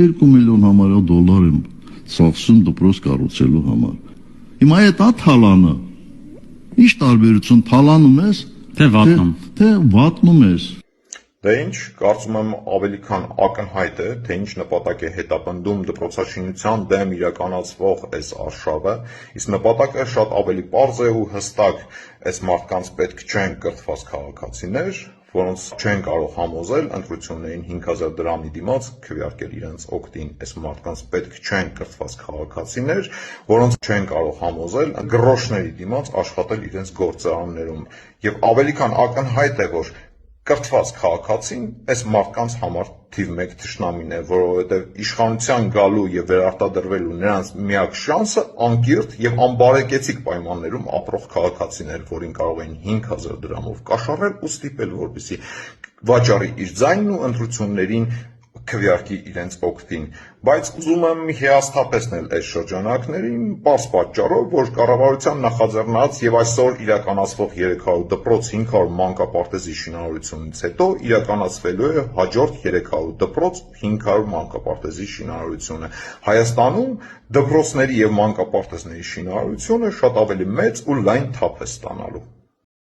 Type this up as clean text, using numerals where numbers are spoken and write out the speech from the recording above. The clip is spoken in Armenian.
2 միլիոն համարյա դոլար եմ ծախսում դպրոց կառուցելու համար։ Հիմա այդ թալանը, ինչ տարբերություն թալանում ես, թե վատնում ես։ Դե ինչ, կարծում եմ ավելի քան ակնհայտ է, թե ինչ նպատակ է հետապնդում դպրոցաշինության դեմ իրականացվող այս արշավը, իսկ նպատակը շատ ավելի պարզ է ու հստակ, այս մարդկանց պետք չեն կրթված քաղաքացիներ, որոնց չեն կարող համոզել ընտրություններին 5000 դրամի դիմաց քվեարկել իրենց օգտին, այս մարդկանց պետք չեն կրթված քաղաքացիներ, որոնց չեն կարող համոզել գրոշների դիմաց աշխատել իրենց գործարաններում, եւ ավելի քան ակնհայտ է, որ կրթված քաղաքացին այս մարդկանց համար թիվ 1 թշնամին է, որովհետև իշխանության գալու եւ վերարտադրվելու նրանց միակ շանսը անկիրթ եւ անբարեկեցիկ պայմաններում ապրող քաղաքացին էր, որին կարող էին 5000 դրամով կաշառել ու ստիպել, որպեսզի վաճառի իր ձայնն ու ընտրություններին քվեարկի իրենց օգտին, բայց ուզում եմ հիասթափեցնել այս շրջանակներին պարզ պատճառով, որ կառավարության նախաձեռնած եւ այսօր իրականացվող 300 դպրոց 500 մանկապարտեզի շինարարությունից հետո իրականացվելու է հաջորդ 300 դպրոց 500 մանկապարտեզի շինարարությունը։ Հայաստանում դպրոցների եւ մանկապարտեզների շինարարությունը շատ ավելի մեծ ու լայն թափ է ստանալու։